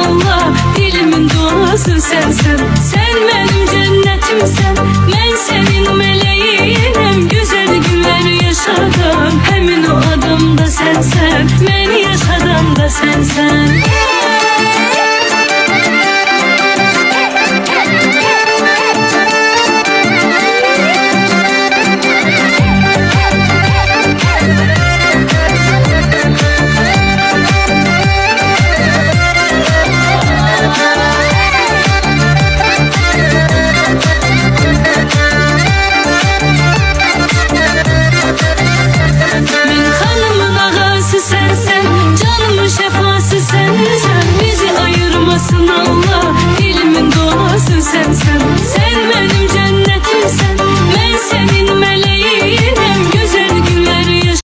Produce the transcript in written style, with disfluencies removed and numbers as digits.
Allah, dilimin duası sensen. Sen benim cennetimsen, ben senin meleğinem. Güzel günler yaşadım, hemin o adam da sensen. Beni yaşadan da sensen.